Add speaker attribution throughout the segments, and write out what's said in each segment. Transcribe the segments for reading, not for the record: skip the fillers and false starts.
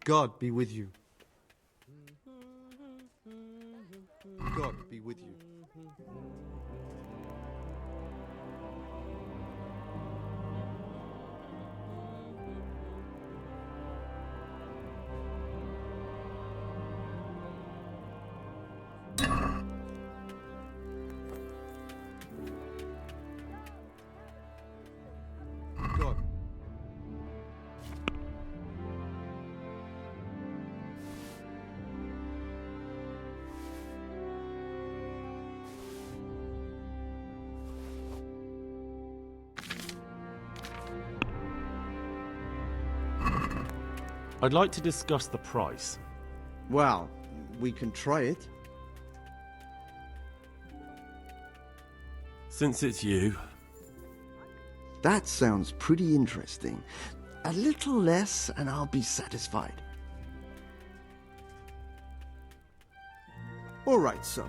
Speaker 1: God be with you. God be with you. God.
Speaker 2: I'd like to discuss the price.
Speaker 3: Well, we can try it.
Speaker 2: Since it's you,
Speaker 3: That sounds pretty interesting. A little less and I'll be satisfied. All right, so.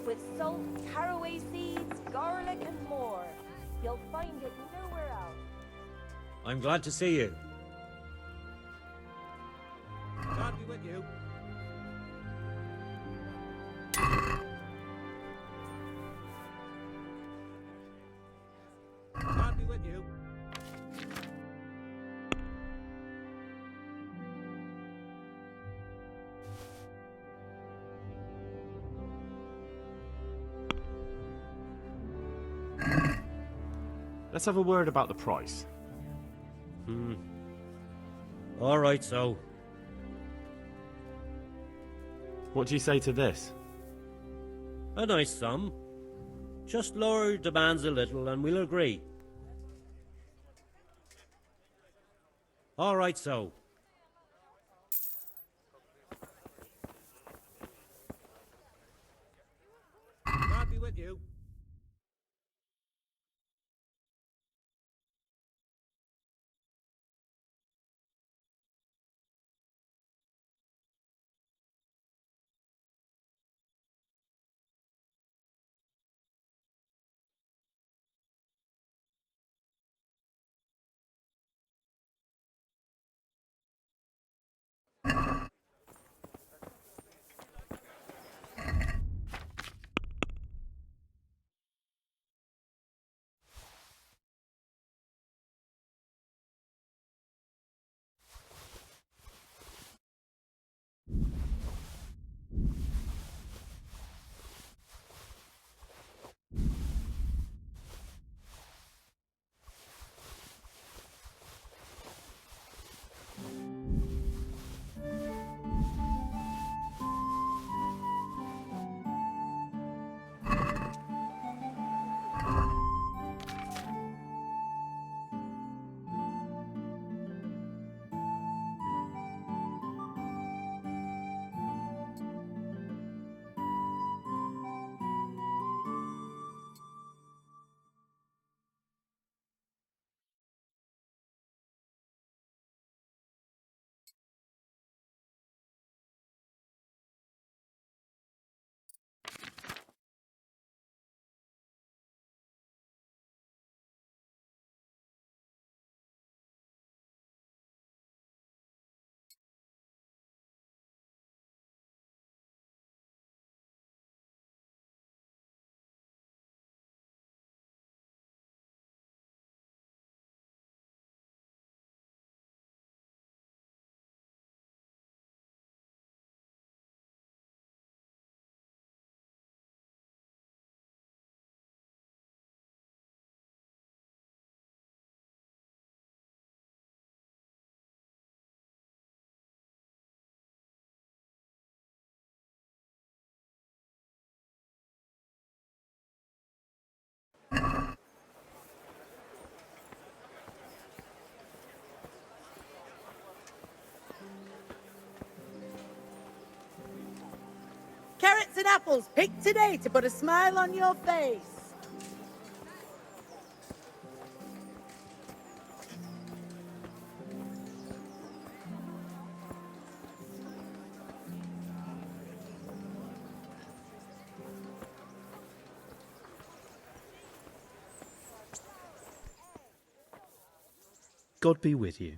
Speaker 4: With salt, caraway seeds, garlic and more. You'll find it nowhere else.
Speaker 5: I'm glad to see you. God be with you. God be with you.
Speaker 2: let's have a word about the price.
Speaker 5: All right, so.
Speaker 2: What do you say to this?
Speaker 5: A nice sum. Just lower your demands a little and we'll agree. All right, so. God be with you.
Speaker 6: Carrots and apples picked today to put a smile on your face. God be with you.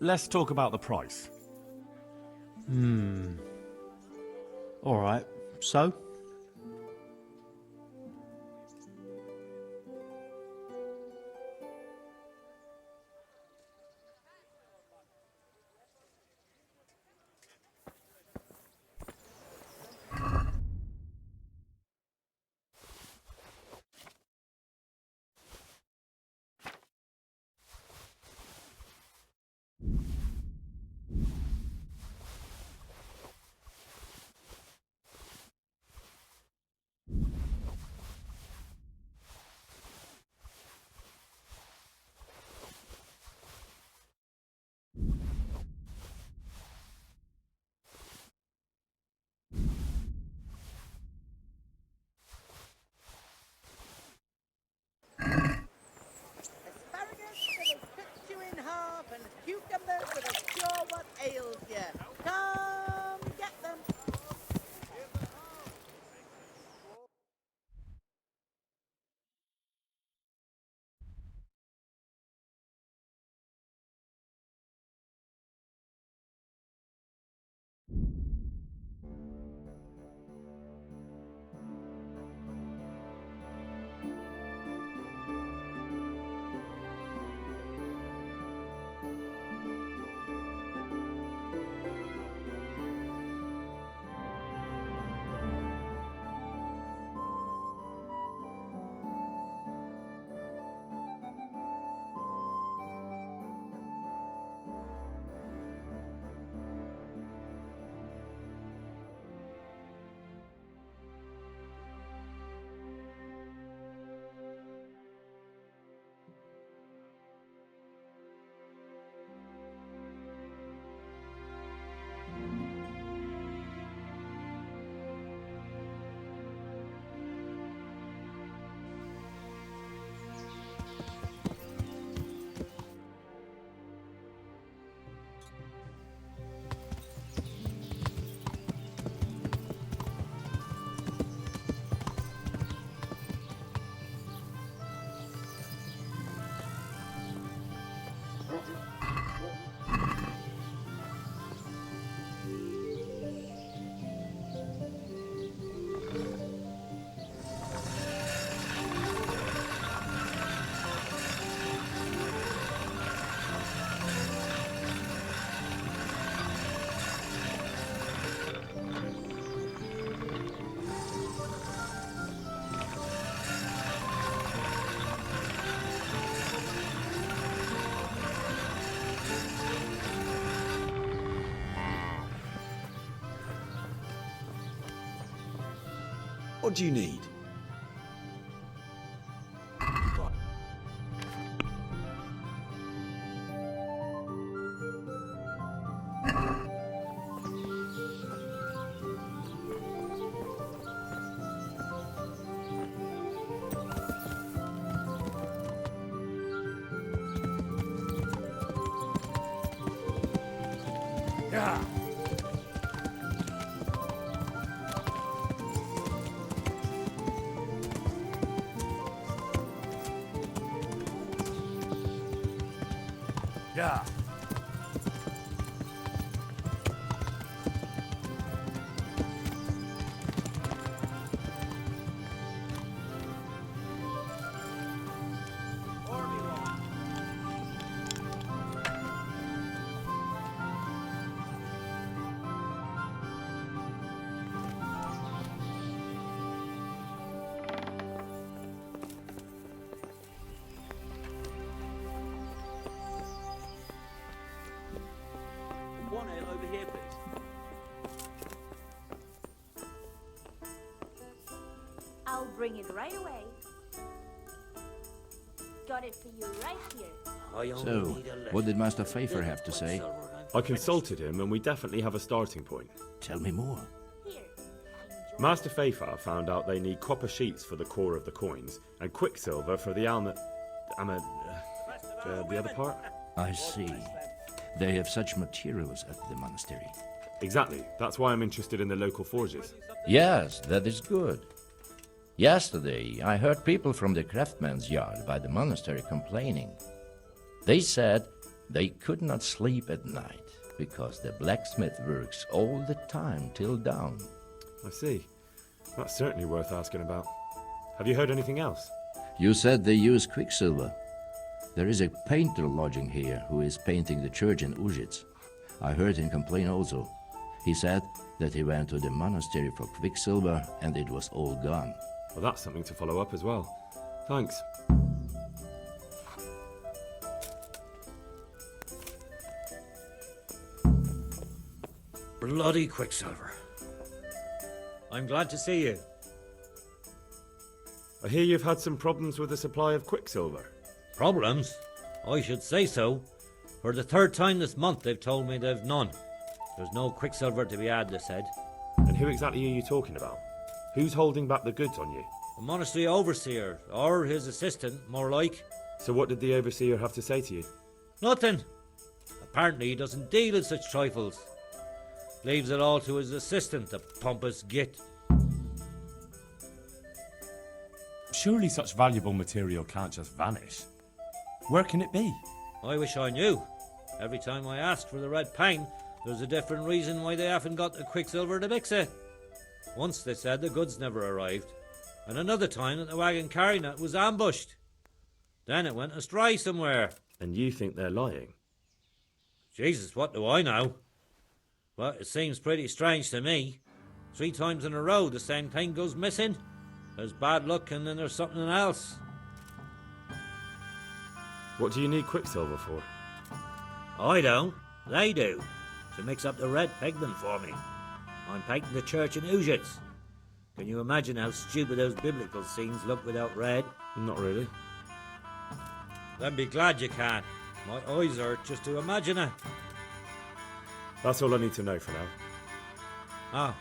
Speaker 2: Let's talk about the price.
Speaker 6: Alright, so?
Speaker 7: Asparagus that'll cut you in half, and cucumbers that'll cure what ails you. Come get them.
Speaker 1: What do you need?
Speaker 2: Yeah.
Speaker 5: here, please.
Speaker 4: I'll bring it right away. Got it for you right here.
Speaker 5: I only
Speaker 8: So,
Speaker 5: need a little.
Speaker 8: what did Master Pfeiffer have to say?
Speaker 2: I consulted him and we definitely have a starting point.
Speaker 8: Tell me more.
Speaker 4: Here. Enjoy.
Speaker 2: Master Pfeiffer found out they need copper sheets for the core of the coins and quicksilver for the the other part?
Speaker 8: I see. They have such materials at the monastery.
Speaker 2: Exactly. That's why I'm interested in the local forges.
Speaker 8: Yes, that is good. Yesterday, I heard people from the craftsman's yard by the monastery complaining. They said they could not sleep at night because the blacksmith works all the time till dawn.
Speaker 2: I see. That's certainly worth asking about. Have you heard anything else?
Speaker 8: You said they use quicksilver. There is a painter lodging here who is painting the church in Ujits. I heard him complain also. He said that he went to the monastery for quicksilver and it was all gone.
Speaker 2: Well, that's something to follow up as well. Thanks.
Speaker 5: Bloody quicksilver. I'm glad to see you.
Speaker 2: I hear you've had some problems with the supply of quicksilver.
Speaker 5: Problems? I should say so. For the third time this month they've told me they've none. There's no quicksilver to be had, they said.
Speaker 2: And who exactly are you talking about? Who's holding back the goods on you?
Speaker 5: The monastery overseer, or his assistant, more like.
Speaker 2: So what did the overseer have to say to you?
Speaker 5: Nothing. Apparently he doesn't deal in such trifles. Leaves it all to his assistant, the pompous git.
Speaker 2: Surely such valuable material can't just vanish. Where can it be?
Speaker 5: I wish I knew. Every time I asked for the red paint, there's a different reason why they haven't got the quicksilver to mix it. Once they said the goods never arrived, and another time that the wagon carrying it was ambushed. Then it went astray somewhere.
Speaker 2: And you think they're lying?
Speaker 5: Jesus, what do I know? But it seems pretty strange to me. 3 times in a row the same thing goes missing. There's bad luck and then there's something else.
Speaker 2: What do you need quicksilver for?
Speaker 5: I don't. They do. To mix up the red pigment for me. I'm painting the church in Ujits. Can you imagine how stupid those biblical scenes look without red?
Speaker 2: Not really.
Speaker 5: Then be glad you can. My eyes hurt just to imagine it.
Speaker 2: That's all I need to know for now.
Speaker 5: Ah.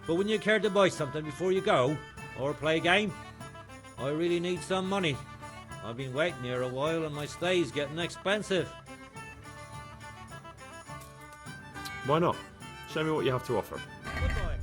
Speaker 5: But wouldn't you care to buy something before you go? Or play a game? I really need some money. I've been waiting here a while and my stay's getting expensive.
Speaker 2: Why not? Show me what you have to offer.
Speaker 5: Goodbye.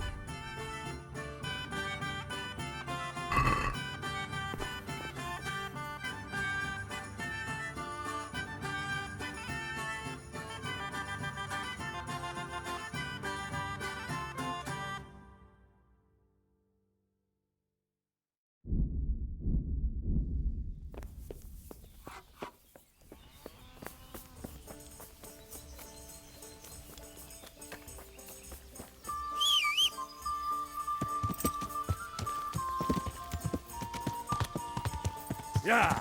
Speaker 2: Yeah!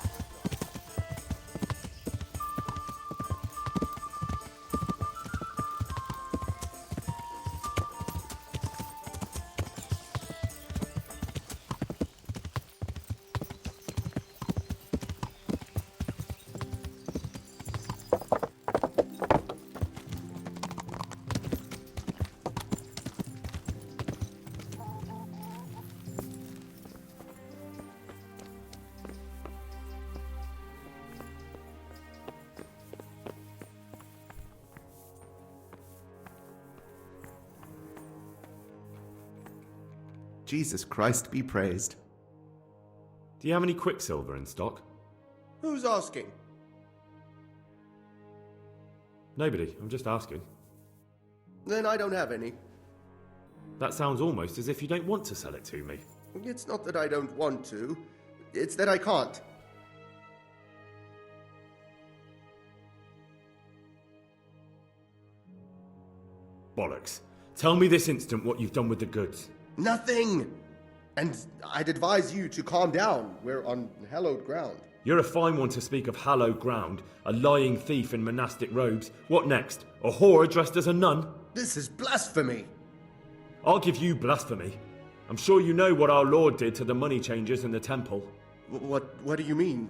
Speaker 9: Jesus Christ be praised.
Speaker 2: Do you have any quicksilver in stock?
Speaker 1: Who's asking?
Speaker 2: Nobody. I'm just asking.
Speaker 1: Then I don't have any.
Speaker 2: That sounds almost as if you don't want to sell it to me.
Speaker 1: It's not that I don't want to. It's that I can't.
Speaker 2: Bollocks. Tell me this instant what you've done with the goods.
Speaker 1: Nothing! And I'd advise you to calm down. We're on hallowed ground.
Speaker 2: You're a fine one to speak of hallowed ground, a lying thief in monastic robes. What next? A whore dressed as a nun?
Speaker 1: This is blasphemy!
Speaker 2: I'll give you blasphemy. I'm sure you know what our Lord did to the money changers in the temple.
Speaker 1: What do you mean?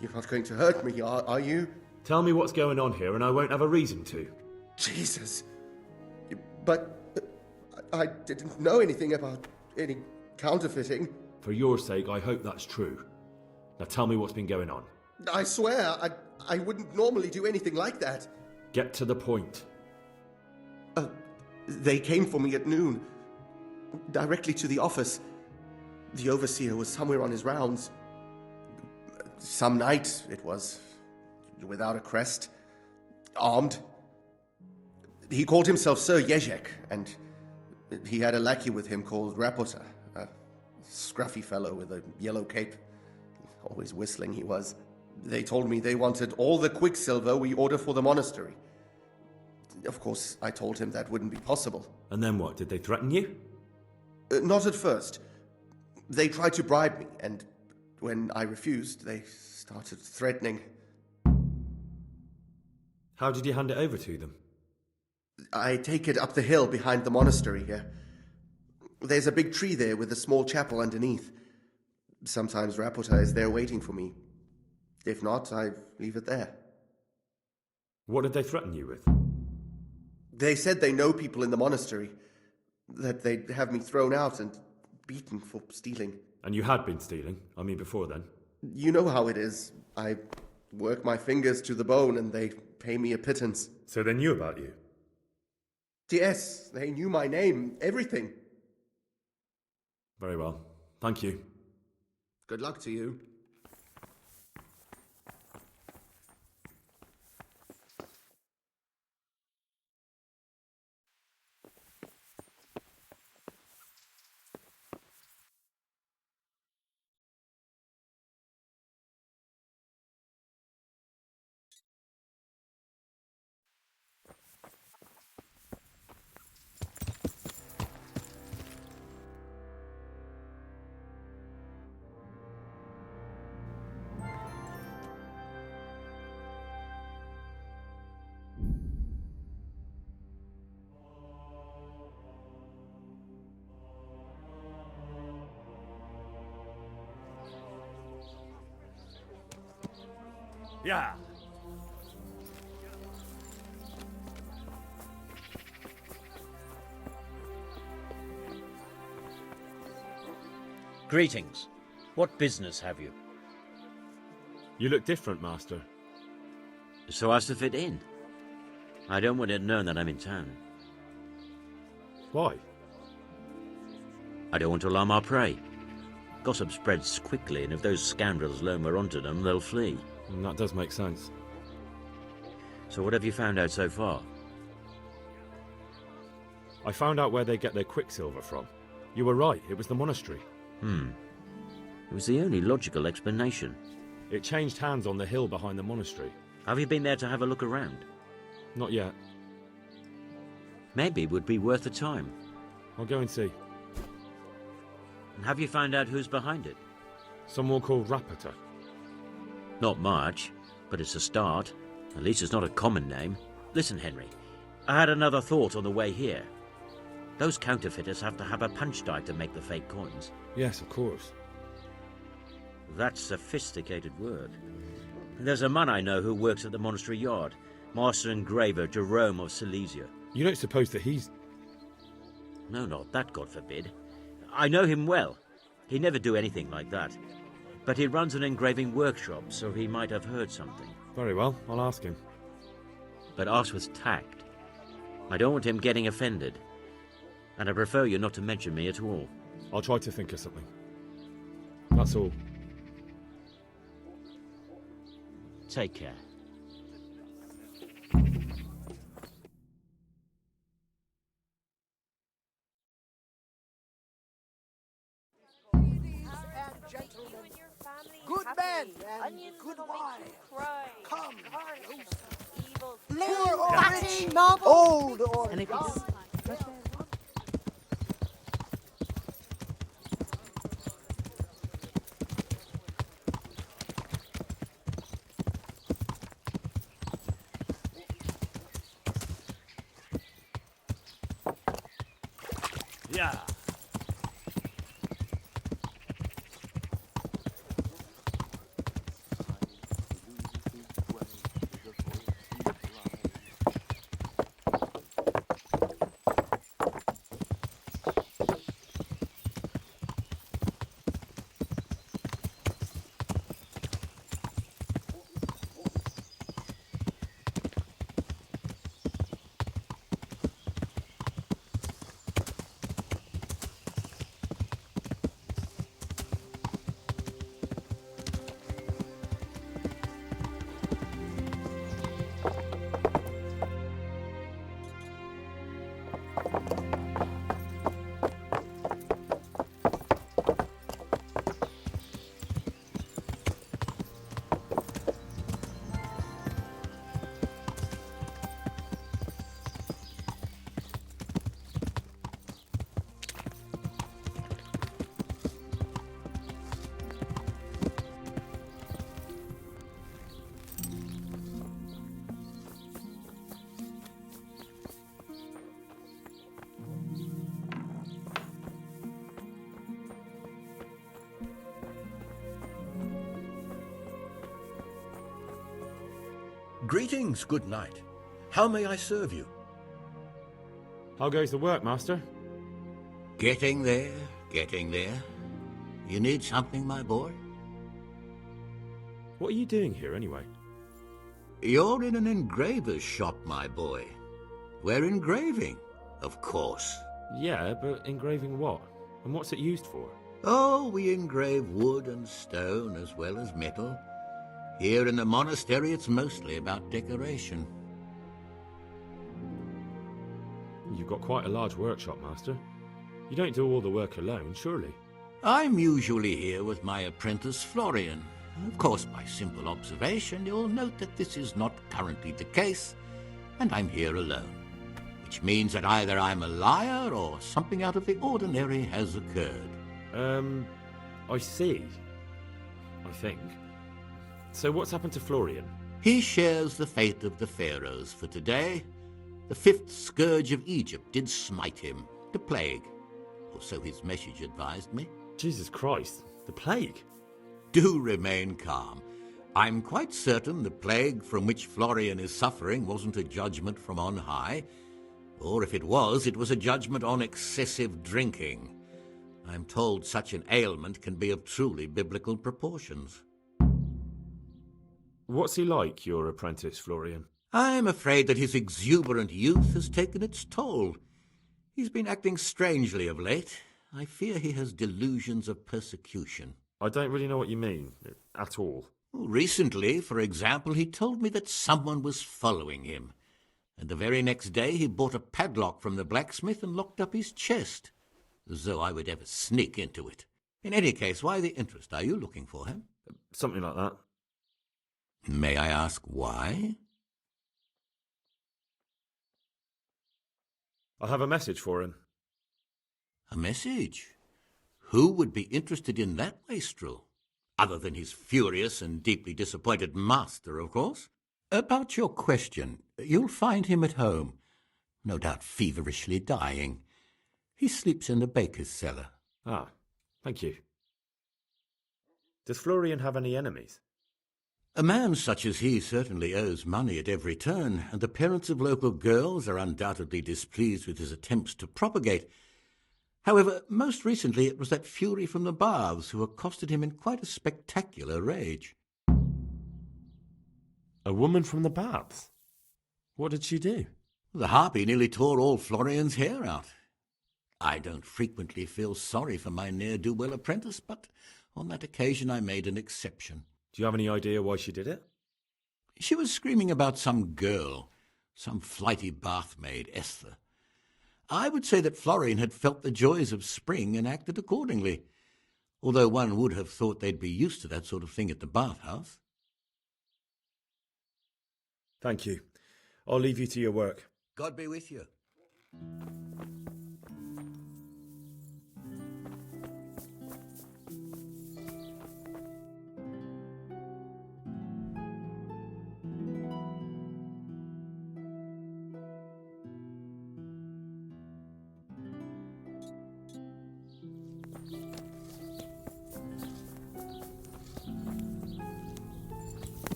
Speaker 1: You're not going to hurt me, are you?
Speaker 2: Tell me what's going on here and I won't have a reason to.
Speaker 1: Jesus. But I didn't know anything about any counterfeiting.
Speaker 2: For your sake, I hope that's true. Now tell me what's been going on.
Speaker 1: I swear, I wouldn't normally do anything like that.
Speaker 2: Get to the point.
Speaker 1: They came for me at noon, directly to the office. The overseer was somewhere on his rounds. Some night, it was, without a crest, armed. He called himself Sir Jezek, and he had a lackey with him called Rapota, a scruffy fellow with a yellow cape. Always whistling he was. They told me they wanted all the quicksilver we order for the monastery. Of course, I told him that wouldn't be possible.
Speaker 2: And then what? Did they threaten you?
Speaker 1: Not at first. They tried to bribe me, and when I refused, they started threatening.
Speaker 2: How did you hand it over to them?
Speaker 1: I take it up the hill behind the monastery here. There's a big tree there with a small chapel underneath. Sometimes Rapota is there waiting for me. If not, I leave it there.
Speaker 2: What did they threaten you with?
Speaker 1: They said they know people in the monastery, that they'd have me thrown out and beaten for stealing.
Speaker 2: And you had been stealing? I mean, before then?
Speaker 1: You know how it is. I work my fingers to the bone and they pay me a pittance.
Speaker 2: So they knew about you?
Speaker 1: Yes, they knew my name, everything.
Speaker 2: Very well. Thank you.
Speaker 1: Good luck to you.
Speaker 2: Yeah.
Speaker 5: Greetings. What business have you?
Speaker 2: You look different, Master.
Speaker 5: So as to fit in. I don't want it known that I'm in town.
Speaker 2: Why?
Speaker 5: I don't want to alarm our prey. Gossip spreads quickly, and if those scoundrels learn we're onto them, they'll flee.
Speaker 2: That does make sense.
Speaker 5: So what have you found out so far?
Speaker 2: I found out where they get their quicksilver from. You were right, it was the monastery.
Speaker 5: It was the only logical explanation.
Speaker 2: It changed hands on the hill behind the monastery.
Speaker 5: Have you been there to have a look around?
Speaker 2: Not yet.
Speaker 5: Maybe it would be worth the time.
Speaker 2: I'll go and see.
Speaker 5: And have you found out who's behind it?
Speaker 2: Someone called Rapota.
Speaker 5: Not much, but it's a start. At least it's not a common name. Listen, Henry, I had another thought on the way here. Those counterfeiters have to have a punch die to make the fake coins.
Speaker 2: Yes, of course.
Speaker 5: That's sophisticated work. There's a man I know who works at the monastery yard, Master Engraver Jerome of Silesia.
Speaker 2: You don't suppose that he's...
Speaker 5: No, not that, God forbid. I know him well. He'd never do anything like that. But he runs an engraving workshop, so he might have heard something.
Speaker 2: Very well, I'll ask him.
Speaker 5: But ask with tact. I don't want him getting offended. And I prefer you not to mention me at all.
Speaker 2: I'll try to think of something. That's all.
Speaker 5: Take care.
Speaker 7: Good men and good wine. Come, poor or rich, old or young.
Speaker 5: Yeah.
Speaker 10: Greetings, good knight. How may I serve you?
Speaker 2: How goes the work, master?
Speaker 10: Getting there, getting there. You need something, my boy?
Speaker 2: What are you doing here, anyway?
Speaker 10: You're in an engraver's shop, my boy. We're engraving, of course.
Speaker 2: Yeah, but engraving what? And what's it used for?
Speaker 10: Oh, we engrave wood and stone as well as metal. Here in the monastery, it's mostly about decoration.
Speaker 2: You've got quite a large workshop, master. You don't do all the work alone, surely?
Speaker 10: I'm usually here with my apprentice, Florian. Of course, by simple observation, you'll note that this is not currently the case, and I'm here alone. Which means that either I'm a liar or something out of the ordinary has occurred.
Speaker 2: I see. I think. So what's happened to Florian?
Speaker 10: He shares the fate of the pharaohs for today. The fifth scourge of Egypt did smite him, the plague. Or so his message advised me.
Speaker 2: Jesus Christ, the plague?
Speaker 10: Do remain calm. I'm quite certain the plague from which Florian is suffering wasn't a judgment from on high. Or if it was a judgment on excessive drinking. I'm told such an ailment can be of truly biblical proportions.
Speaker 2: What's he like, your apprentice, Florian?
Speaker 10: I'm afraid that his exuberant youth has taken its toll. He's been acting strangely of late. I fear he has delusions of persecution.
Speaker 2: I don't really know what you mean, at all.
Speaker 10: Recently, for example, he told me that someone was following him. And the very next day he bought a padlock from the blacksmith and locked up his chest. As though I would ever sneak into it. In any case, why the interest? Are you looking for him?
Speaker 2: Something like that.
Speaker 10: May I ask why?
Speaker 2: I have a message for him.
Speaker 10: A message? Who would be interested in that wastrel? Other than his furious and deeply disappointed master, of course. About your question, you'll find him at home. No doubt feverishly dying. He sleeps in the baker's cellar.
Speaker 2: Ah, thank you. Does Florian have any enemies?
Speaker 10: A man such as he certainly owes money at every turn, and the parents of local girls are undoubtedly displeased with his attempts to propagate. However, most recently it was that fury from the baths who accosted him in quite a spectacular rage.
Speaker 2: A woman from the baths? What did she do?
Speaker 10: The harpy nearly tore all Florian's hair out. I don't frequently feel sorry for my ne'er-do-well apprentice, but on that occasion I made an exception.
Speaker 2: Do you have any idea why she did it?
Speaker 10: She was screaming about some girl, some flighty bath-maid, Esther. I would say that Florian had felt the joys of spring and acted accordingly, although one would have thought they'd be used to that sort of thing at the bathhouse.
Speaker 2: Thank you. I'll leave you to your work.
Speaker 10: God be with you.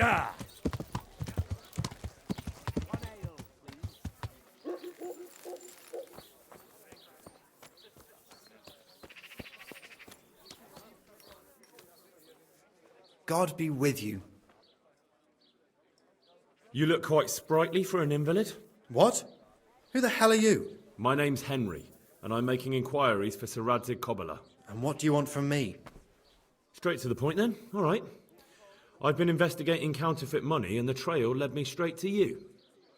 Speaker 5: Yeah.
Speaker 11: God be with you.
Speaker 2: You look quite sprightly for an invalid.
Speaker 11: What? Who the hell are you?
Speaker 2: My name's Henry, and I'm making inquiries for Sir Radzig Kobyla.
Speaker 11: And what do you want from me?
Speaker 2: Straight to the point then. All right. I've been investigating counterfeit money, and the trail led me straight to you.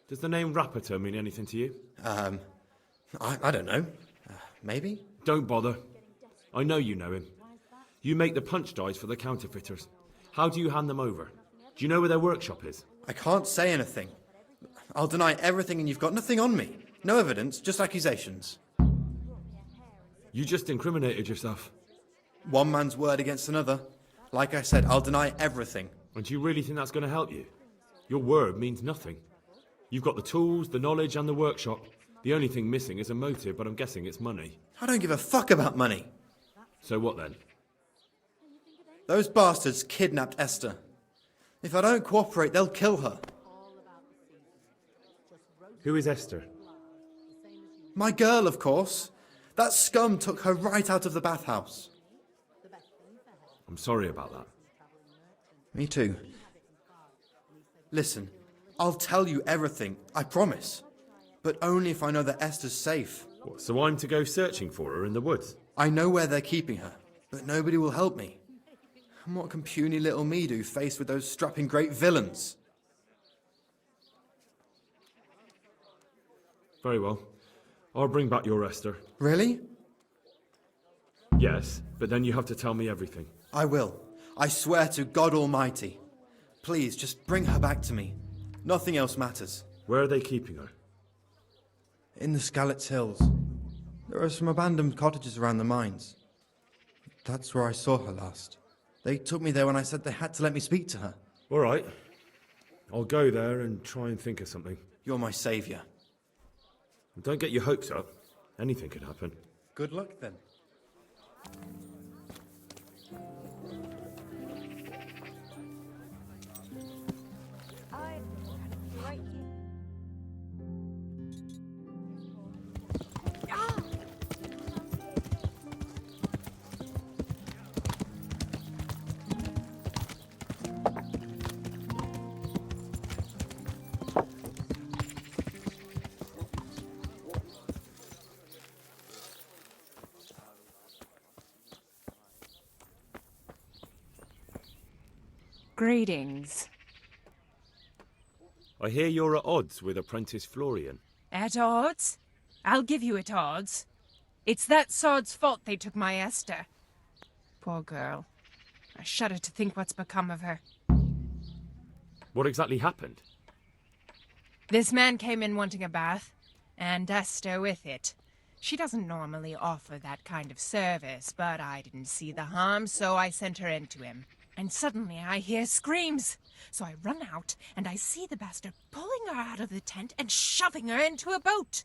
Speaker 2: Does the name Rappator mean anything to you?
Speaker 11: I don't know. Maybe?
Speaker 2: Don't bother. I know you know him. You make the punch dies for the counterfeiters. How do you hand them over? Do you know where their workshop is?
Speaker 11: I can't say anything. I'll deny everything and you've got nothing on me. No evidence, just accusations.
Speaker 2: You just incriminated yourself.
Speaker 11: One man's word against another. Like I said, I'll deny everything.
Speaker 2: And do you really think that's going to help you? Your word means nothing. You've got the tools, the knowledge and the workshop. The only thing missing is a motive, but I'm guessing it's money.
Speaker 11: I don't give a fuck about money.
Speaker 2: So what then?
Speaker 11: Those bastards kidnapped Esther. If I don't cooperate, they'll kill her.
Speaker 2: Who is Esther?
Speaker 11: My girl, of course. That scum took her right out of the bathhouse.
Speaker 2: I'm sorry about that.
Speaker 11: Me too. Listen, I'll tell you everything, I promise. But only if I know that Esther's safe.
Speaker 2: What, so I'm to go searching for her in the woods?
Speaker 11: I know where they're keeping her, but nobody will help me. And what can puny little me do faced with those strapping great villains?
Speaker 2: Very well. I'll bring back your Esther.
Speaker 11: Really?
Speaker 2: Yes, but then you have to tell me everything.
Speaker 11: I will. I swear to God Almighty. Please, just bring her back to me. Nothing else matters.
Speaker 2: Where are they keeping her?
Speaker 11: In the Skalitz Hills. There are some abandoned cottages around the mines. That's where I saw her last. They took me there when I said they had to let me speak to her.
Speaker 2: All right. I'll go there and try and think of something.
Speaker 11: You're my saviour.
Speaker 2: Don't get your hopes up. Anything could happen.
Speaker 11: Good luck, then.
Speaker 4: Right.
Speaker 12: Greetings.
Speaker 2: I hear you're at odds with apprentice Florian.
Speaker 12: At odds? I'll give you at odds. It's that sod's fault they took my Esther. Poor girl. I shudder to think what's become of her.
Speaker 2: What exactly happened?
Speaker 12: This man came in wanting a bath, and Esther with it. She doesn't normally offer that kind of service, but I didn't see the harm, so I sent her in to him. And suddenly I hear screams. So I run out, and I see the bastard pulling her out of the tent and shoving her into a boat.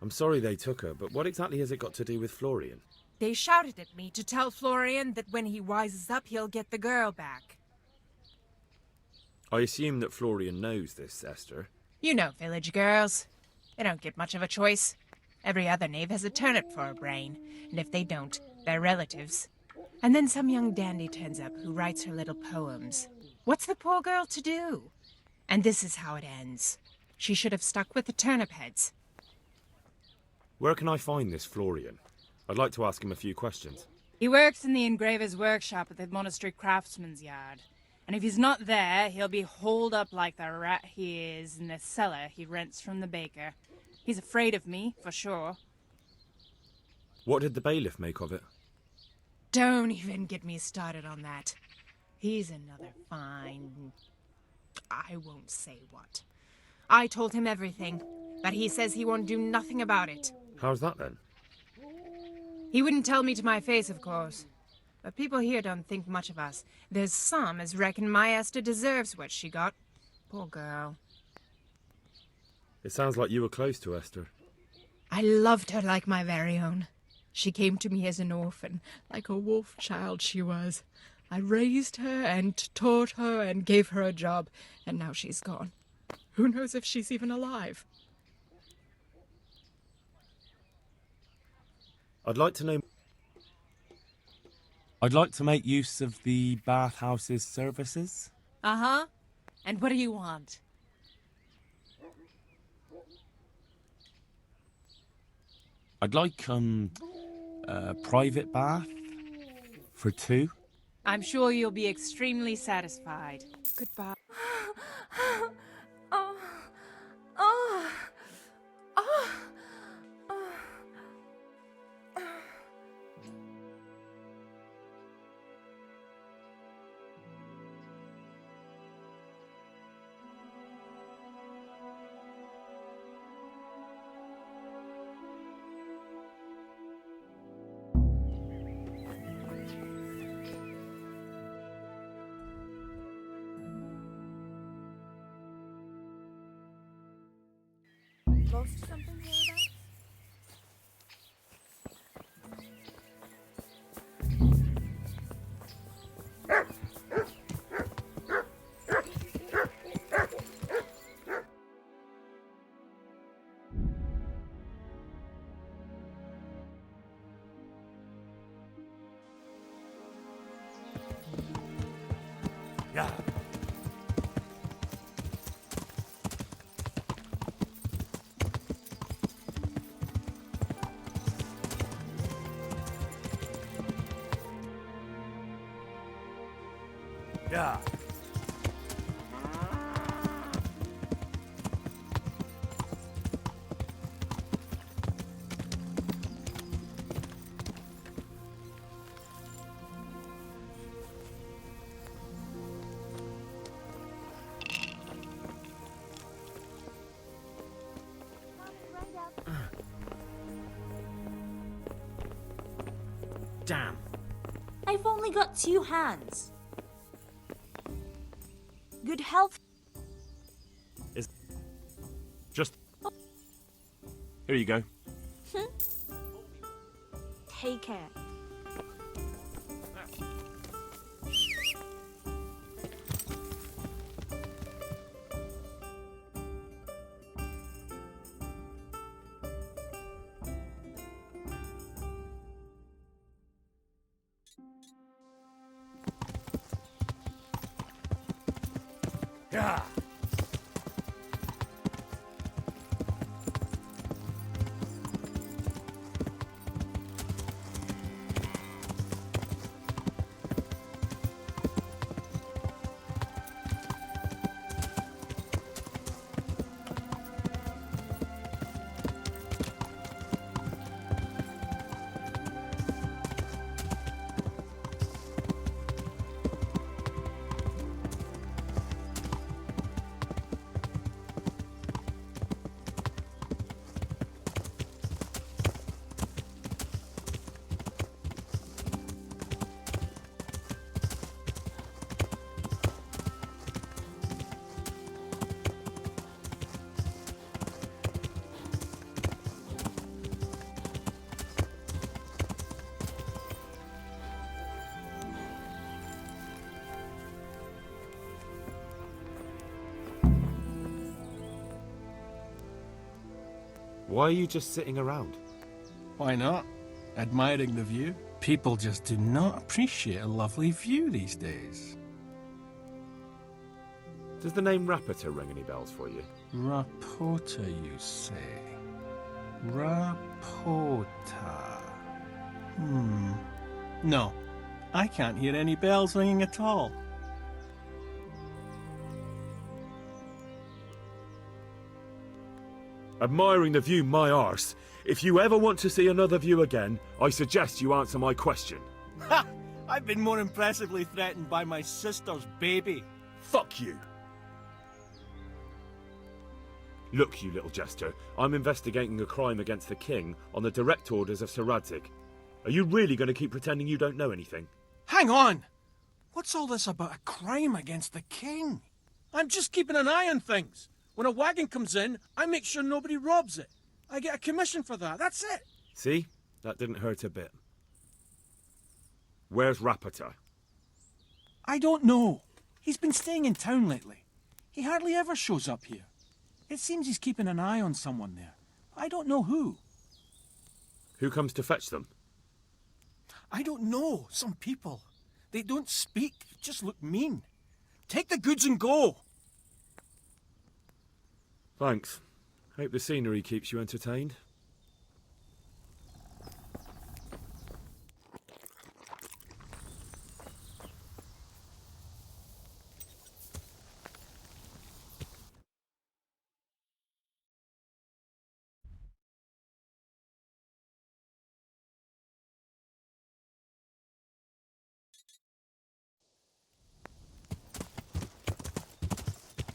Speaker 2: I'm sorry they took her, but what exactly has it got to do with Florian?
Speaker 12: They shouted at me to tell Florian that when he wises up, he'll get the girl back.
Speaker 2: I assume that Florian knows this, Esther.
Speaker 12: You know village girls. They don't get much of a choice. Every other knave has a turnip for a brain, and if they don't, they're relatives. And then some young dandy turns up who writes her little poems. What's the poor girl to do? And this is how it ends. She should have stuck with the turnip heads.
Speaker 2: Where can I find this Florian? I'd like to ask him a few questions.
Speaker 12: He works in the engraver's workshop at the monastery craftsman's yard. And if he's not there, he'll be holed up like the rat he is in the cellar he rents from the baker. He's afraid of me, for sure.
Speaker 2: What did the bailiff make of it?
Speaker 12: Don't even get me started on that. He's another fine... I won't say what. I told him everything, but he says he won't do nothing about it.
Speaker 2: How's that then?
Speaker 12: He wouldn't tell me to my face, of course. But people here don't think much of us. There's some as reckon my Esther deserves what she got. Poor girl.
Speaker 2: It sounds like you were close to Esther.
Speaker 12: I loved her like my very own. She came to me as an orphan, like a wolf child she was. I raised her and taught her and gave her a job, and now she's gone. Who knows if she's even alive?
Speaker 2: I'd like to make use of the bathhouse's services.
Speaker 13: Uh-huh. And what do you want?
Speaker 2: I'd like, a private bath for 2.
Speaker 13: I'm sure you'll be extremely satisfied.
Speaker 12: Goodbye.
Speaker 4: Oh. Oh. Oh. Lost something hereabouts?
Speaker 2: Yeah. Yeah.
Speaker 14: Damn.
Speaker 4: I've only got 2 hands. Good health.
Speaker 2: Just... Here you go.
Speaker 4: Take care.
Speaker 2: Yeah. Why are you just sitting around?
Speaker 14: Why not? Admiring the view. People just do not appreciate a lovely view these days.
Speaker 2: Does the name Rapita ring any bells for you?
Speaker 14: Rapota, you say? Rapota. No, I can't hear any bells ringing at all.
Speaker 2: Admiring the view, my arse. If you ever want to see another view again, I suggest you answer my question.
Speaker 14: Ha! I've been more impressively threatened by my sister's baby.
Speaker 2: Fuck you! Look, you little jester, I'm investigating a crime against the king on the direct orders of Sir Radzig. Are you really going to keep pretending you don't know anything?
Speaker 14: Hang on! What's all this about a crime against the king? I'm just keeping an eye on things. When a wagon comes in, I make sure nobody robs it. I get a commission for that, that's it.
Speaker 2: See? That didn't hurt a bit. Where's Rapita?
Speaker 14: I don't know. He's been staying in town lately. He hardly ever shows up here. It seems he's keeping an eye on someone there. I don't know who.
Speaker 2: Who comes to fetch them?
Speaker 14: I don't know. Some people. They don't speak, just look mean. Take the goods and go.
Speaker 2: Thanks. Hope the scenery keeps you entertained.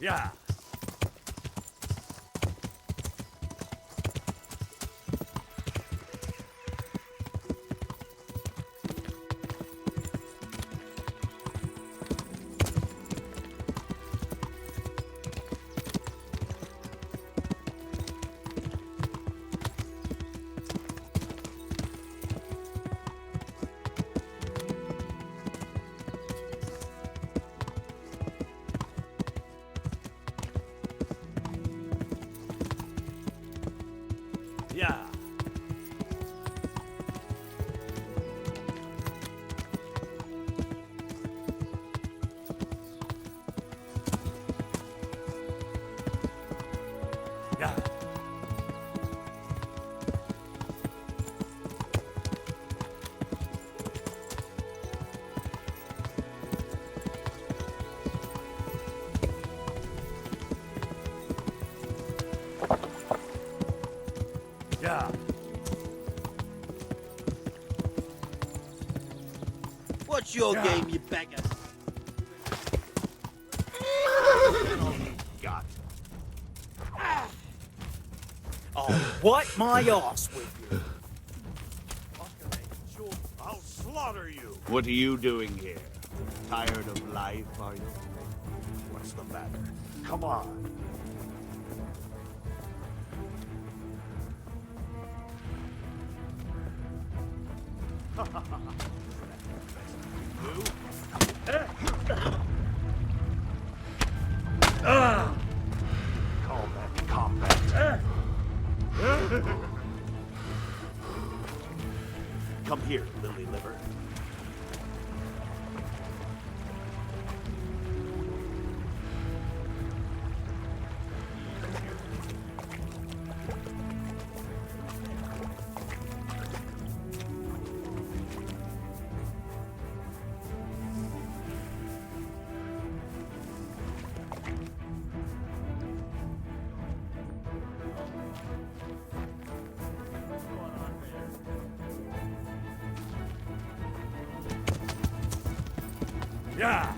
Speaker 2: Yeah. Yeah. Yeah. Yeah.
Speaker 15: What's your game, you beggar?
Speaker 16: Got. I'll wipe my arse with you.
Speaker 17: I'll slaughter you.
Speaker 16: What are you doing here? Tired of life, are you?
Speaker 17: What's the matter? Come on. Combat. Come here, lily liver.
Speaker 2: Yeah.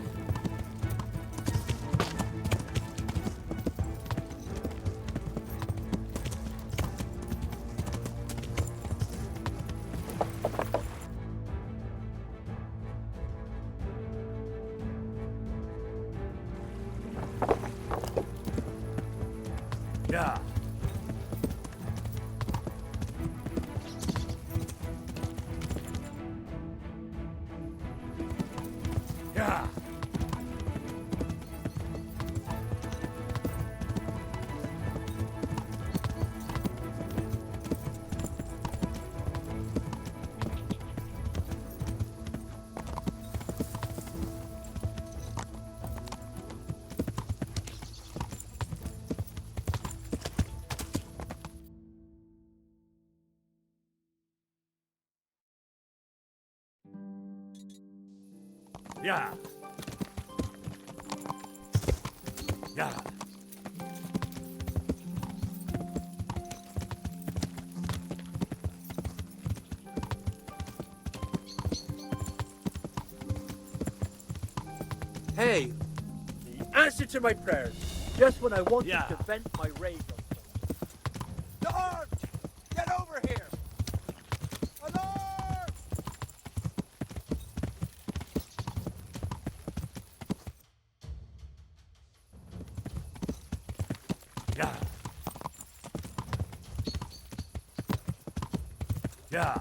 Speaker 2: Yeah. Yeah. Yeah. Yeah.
Speaker 18: Hey, the answer to my prayers, just when I wanted to vent my rage on someone.
Speaker 14: The arms! Get over here! Alarm!
Speaker 2: Yeah. Yeah.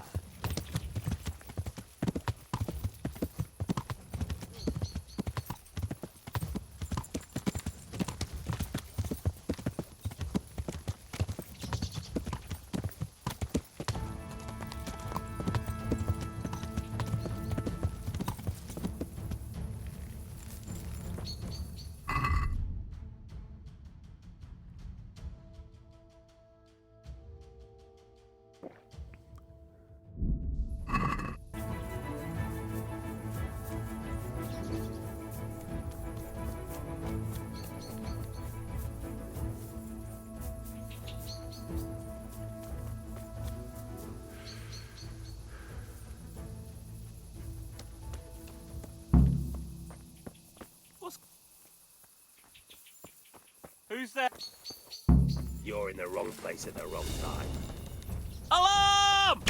Speaker 17: Who's that? You're in the wrong place at the wrong time. Alarm!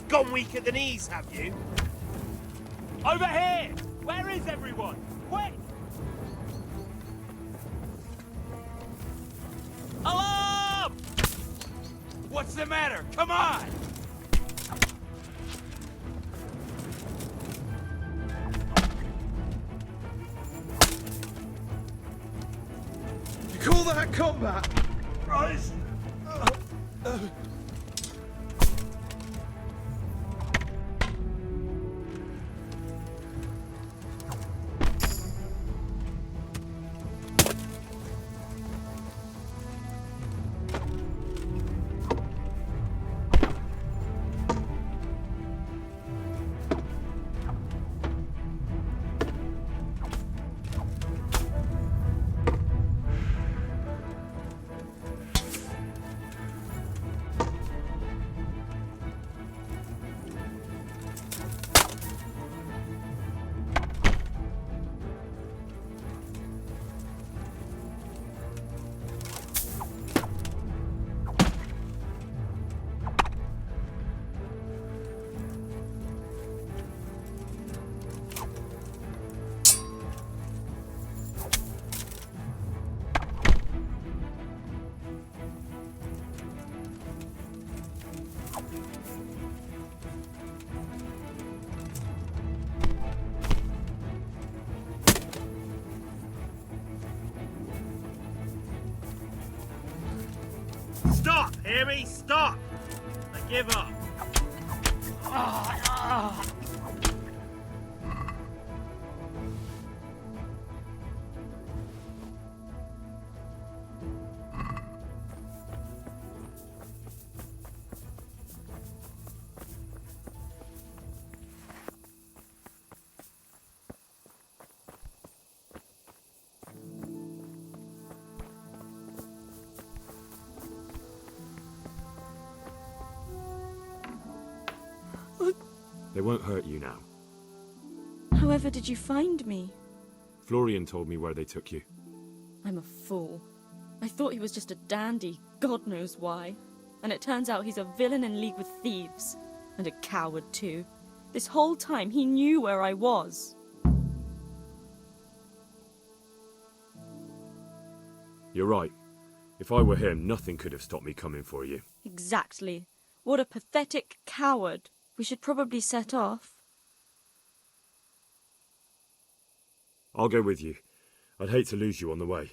Speaker 17: Gone weak at the knees, have you? Over here! Where is everyone? Quick! Alarm! What's the matter? Come on!
Speaker 11: You call that combat?
Speaker 17: Rise! Stop! Hear me? Stop! I give up.
Speaker 2: They won't hurt you now.
Speaker 19: However did you find me?
Speaker 2: Florian told me where they took you.
Speaker 19: I'm a fool. I thought he was just a dandy, God knows why. And it turns out he's a villain in league with thieves. And a coward too. This whole time he knew where I was.
Speaker 2: You're right. If I were him, nothing could have stopped me coming for you.
Speaker 19: Exactly. What a pathetic coward. We should probably set off.
Speaker 2: I'll go with you. I'd hate to lose you on the way.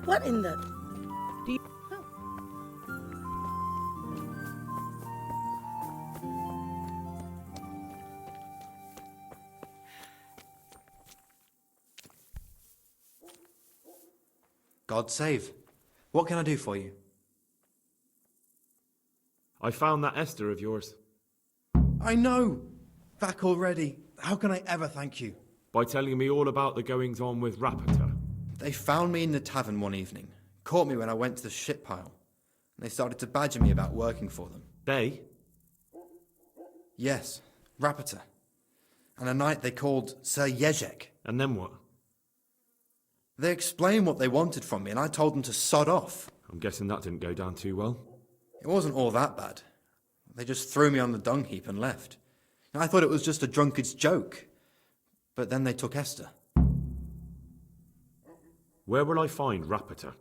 Speaker 7: What in the... Do you...
Speaker 11: God save. What can I do for you?
Speaker 2: I found that Esther of yours.
Speaker 11: I know! Back already. How can I ever thank you?
Speaker 2: By telling me all about the goings-on with Rapata.
Speaker 11: They found me in the tavern one evening, caught me when I went to the ship pile, and they started to badger me about working for them.
Speaker 2: They?
Speaker 11: Yes, Rapata. And a knight they called Sir Jezek.
Speaker 2: And then what?
Speaker 11: They explained what they wanted from me, and I told them to sod off.
Speaker 2: I'm guessing that didn't go down too well.
Speaker 11: It wasn't all that bad. They just threw me on the dung heap and left. I thought it was just a drunkard's joke. But then they took Esther.
Speaker 2: Where will I find Rapata?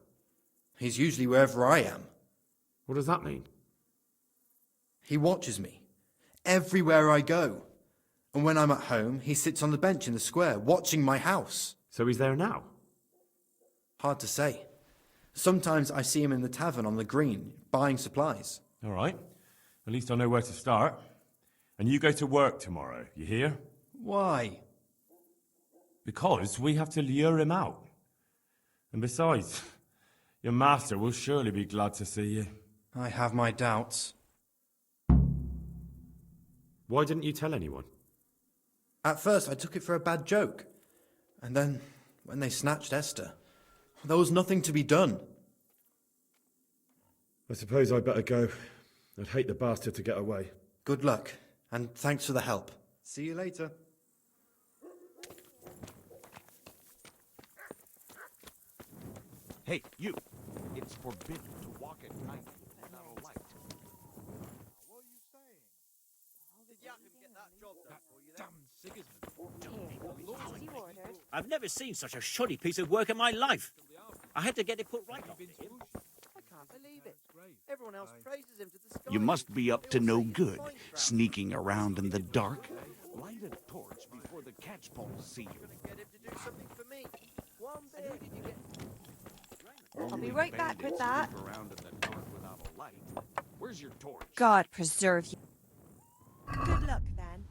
Speaker 11: He's usually wherever I am.
Speaker 2: What does that mean?
Speaker 11: He watches me everywhere I go. And when I'm at home, he sits on the bench in the square, watching my house.
Speaker 2: So he's there now?
Speaker 11: Hard to say. Sometimes I see him in the tavern on the green, buying supplies.
Speaker 2: All right. At least I know where to start. And you go to work tomorrow, you hear?
Speaker 11: Why?
Speaker 2: Because we have to lure him out. And besides, your master will surely be glad to see you.
Speaker 11: I have my doubts.
Speaker 2: Why didn't you tell anyone?
Speaker 11: At first, I took it for a bad joke. And then, when they snatched Esther, there was nothing to be done.
Speaker 2: I suppose I'd better go. I'd hate the bastard to get away.
Speaker 11: Good luck, and thanks for the help. See you later.
Speaker 16: Hey, you! It's forbidden to walk at night without a light.
Speaker 18: What are you saying?
Speaker 15: Did Yakum get that job done for you then?
Speaker 5: I've never seen such a shoddy piece of work in my life. I had to get it put right after him.
Speaker 15: I can't believe it. Everyone else praises him to the sky.
Speaker 16: You must be up to no good, sneaking around in the dark. Light a torch before the catchpoles see you.
Speaker 15: Get him to do something for me. One bit. Did you get...
Speaker 4: I'll be right back with that.
Speaker 16: Around in the dark without a light. Where's your torch?
Speaker 4: God preserve you. Good luck, then.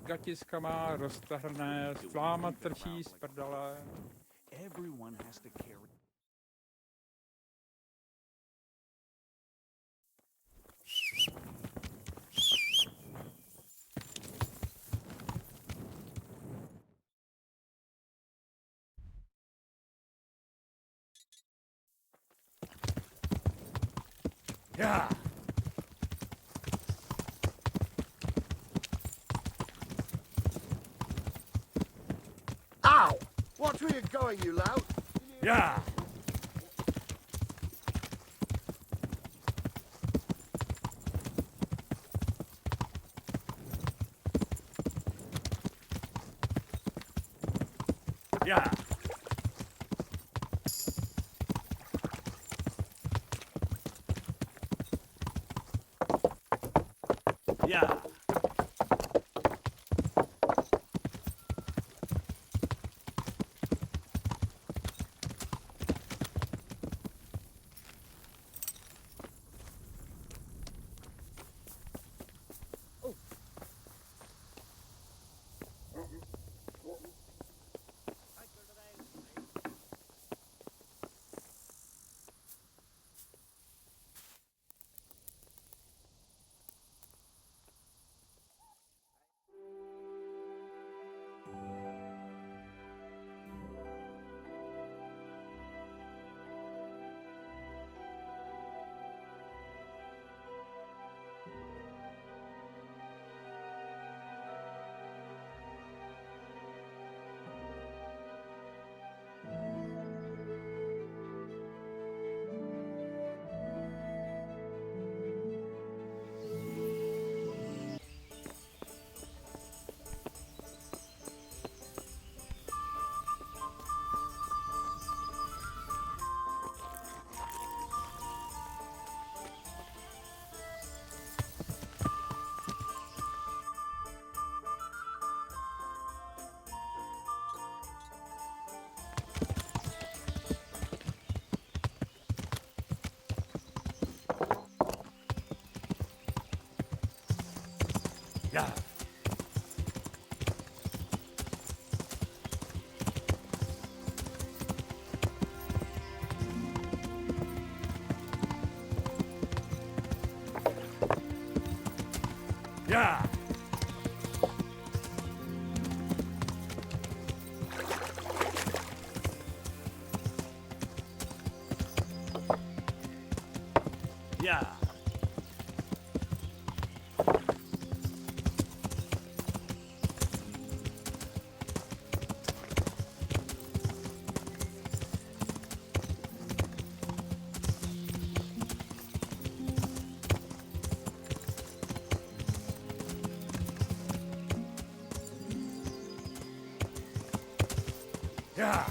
Speaker 20: Gatiska má roztrhne, sláma trčí z prdele.
Speaker 16: Everyone has to carry.
Speaker 17: Yeah.
Speaker 3: Ow! Watch where you're going, you lout!
Speaker 17: Yeah. Yeah. Yeah. Yeah. Yeah. Yeah. Yeah.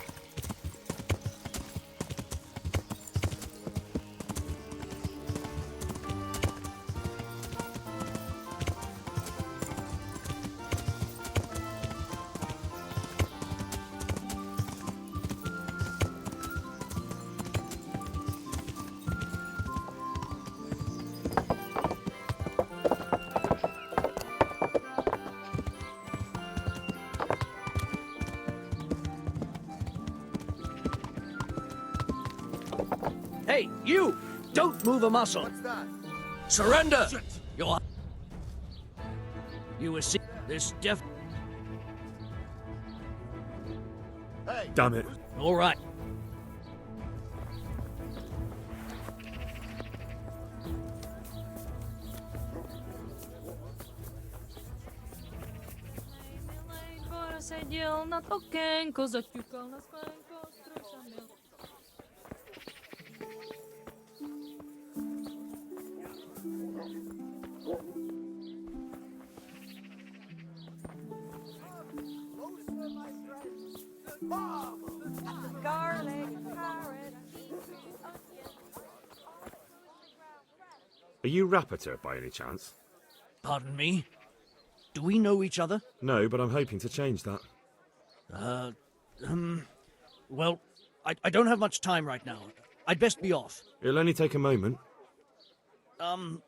Speaker 21: Hey, you! Don't move a muscle.
Speaker 15: What's that?
Speaker 21: Surrender! You're... You will see this
Speaker 2: Damn it.
Speaker 21: All right.
Speaker 22: Seděl nad okénko, zaťukal na sklenko, stručamil.
Speaker 4: Garlic, carrot,
Speaker 2: Are you Rapiter by any chance?
Speaker 21: Pardon me? Do we know each other?
Speaker 2: No, but I'm hoping to change that.
Speaker 21: Well, I don't have much time right now. I'd best be off.
Speaker 2: It'll only take a moment.
Speaker 21: All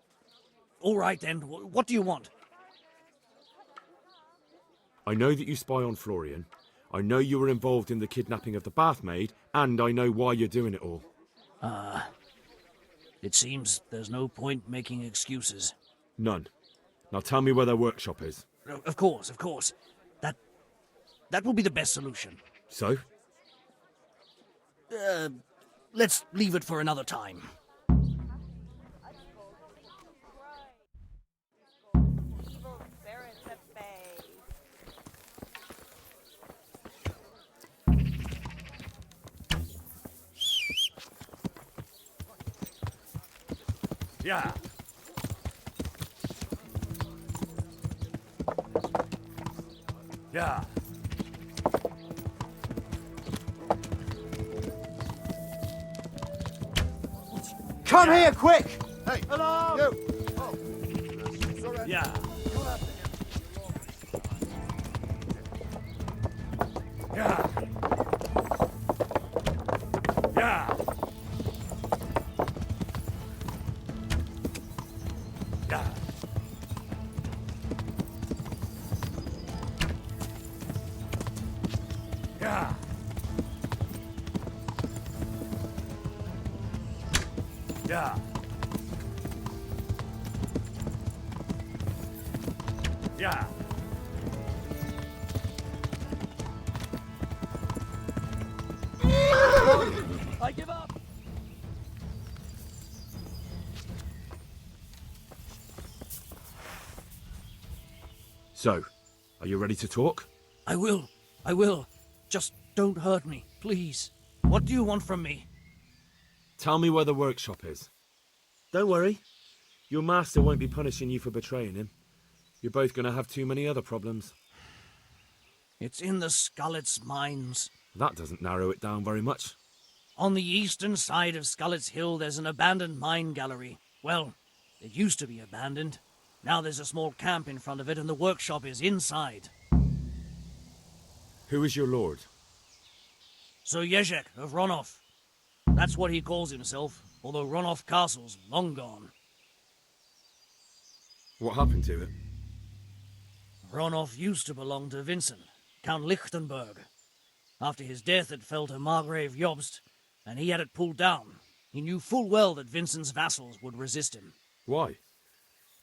Speaker 21: right then. What do you want?
Speaker 2: I know that you spy on Florian. I know you were involved in the kidnapping of the bath maid, and I know why you're doing it all.
Speaker 21: It seems there's no point making excuses.
Speaker 2: None. Now tell me where their workshop is.
Speaker 21: Of course. That will be the best solution.
Speaker 2: So?
Speaker 21: Let's leave it for another time.
Speaker 4: evil spirits at bay.
Speaker 17: Yeah. Yeah.
Speaker 15: Come here, quick!
Speaker 17: Hey,
Speaker 15: hello!
Speaker 17: you.
Speaker 15: Oh.
Speaker 17: Yeah. Yeah. Yeah. Yeah. Yeah. Yeah. Yeah.
Speaker 21: I give up.
Speaker 2: So, are you ready to talk?
Speaker 21: I will. Just don't hurt me, please. What do you want from me?
Speaker 2: Tell me where the workshop is. Don't worry. Your master won't be punishing you for betraying him. You're both going to have too many other problems.
Speaker 21: It's in the Skullet's mines.
Speaker 2: That doesn't narrow it down very much.
Speaker 21: On the eastern side of Skullet's Hill, there's an abandoned mine gallery. Well, it used to be abandoned. Now there's a small camp in front of it, and the workshop is inside.
Speaker 2: Who is your lord?
Speaker 21: Sir Jezek of Ronoff. That's what he calls himself, although Ronoff Castle's long gone.
Speaker 2: What happened to it?
Speaker 21: Ronoff used to belong to Vincent, Count Lichtenberg. After his death, it fell to Margrave Jobst, and he had it pulled down. He knew full well that Vincent's vassals would resist him.
Speaker 2: Why?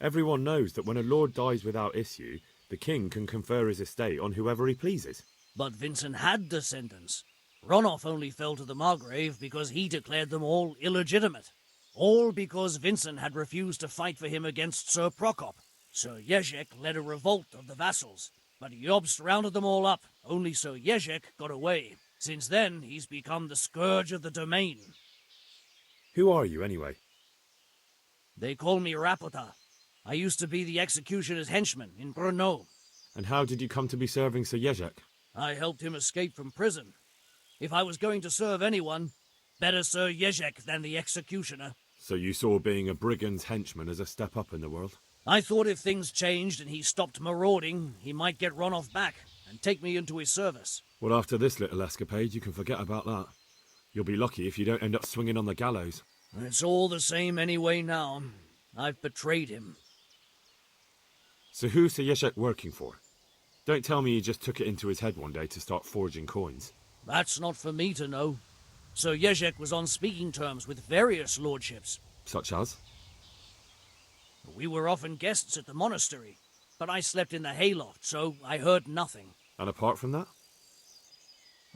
Speaker 2: Everyone knows that when a lord dies without issue, the king can confer his estate on whoever he pleases.
Speaker 21: But Vincent had descendants. Ronoff only fell to the Margrave because he declared them all illegitimate. All because Vincent had refused to fight for him against Sir Prokop. Sir Jezek led a revolt of the vassals, but Jobst rounded them all up. Only Sir Jezek got away. Since then, he's become the scourge of the domain.
Speaker 2: Who are you, anyway?
Speaker 21: They call me Rapota. I used to be the executioner's henchman in Brno.
Speaker 2: And how did you come to be serving Sir Jezek?
Speaker 21: I helped him escape from prison. If I was going to serve anyone, better Sir Jezek than the executioner.
Speaker 2: So you saw being a brigand's henchman as a step up in the world?
Speaker 21: I thought if things changed and he stopped marauding, he might get Ronolf back and take me into his service.
Speaker 2: Well, after this little escapade, you can forget about that. You'll be lucky if you don't end up swinging on the gallows.
Speaker 21: It's all the same anyway now. I've betrayed him.
Speaker 2: So who's Sir Jezek working for? Don't tell me he just took it into his head one day to start forging coins.
Speaker 21: That's not for me to know. Sir Jezek was on speaking terms with various lordships.
Speaker 2: Such as?
Speaker 21: We were often guests at the monastery, but I slept in the hayloft, so I heard nothing.
Speaker 2: And apart from that?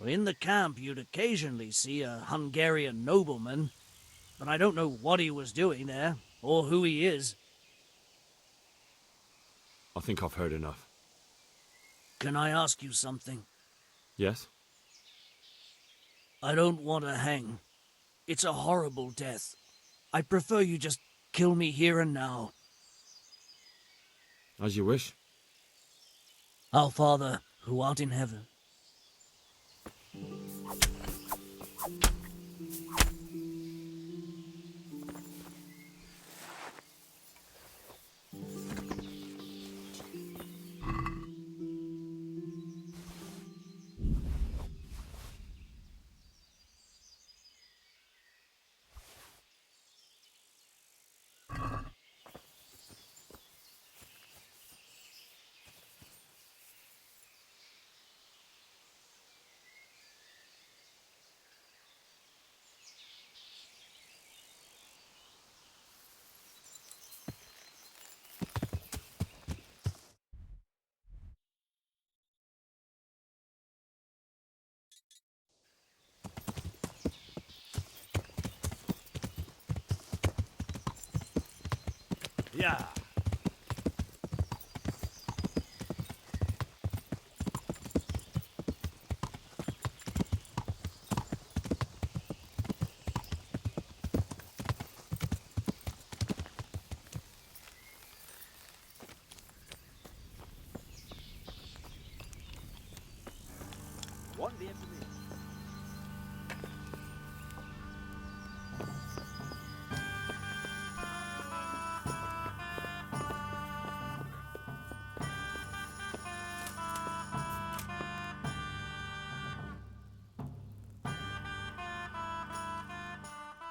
Speaker 21: In the camp, you'd occasionally see a Hungarian nobleman, but I don't know what he was doing there, or who he is.
Speaker 2: I think I've heard enough.
Speaker 21: Can I ask you something?
Speaker 2: Yes?
Speaker 21: I don't want to hang. It's a horrible death. I prefer you just kill me here and now.
Speaker 2: As you wish.
Speaker 21: Our Father, who art in heaven.
Speaker 17: Yeah. One the enemy.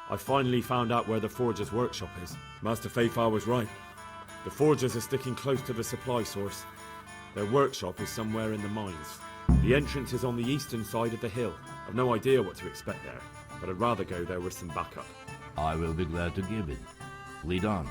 Speaker 2: I finally found out where the Forger's workshop is. Master Fafar was right. The Forgers are sticking close to the supply source. Their workshop is somewhere in the mines. The entrance is on the eastern side of the hill. I've no idea what to expect there, but I'd rather go there with some backup.
Speaker 16: I will be glad to give it. Lead on.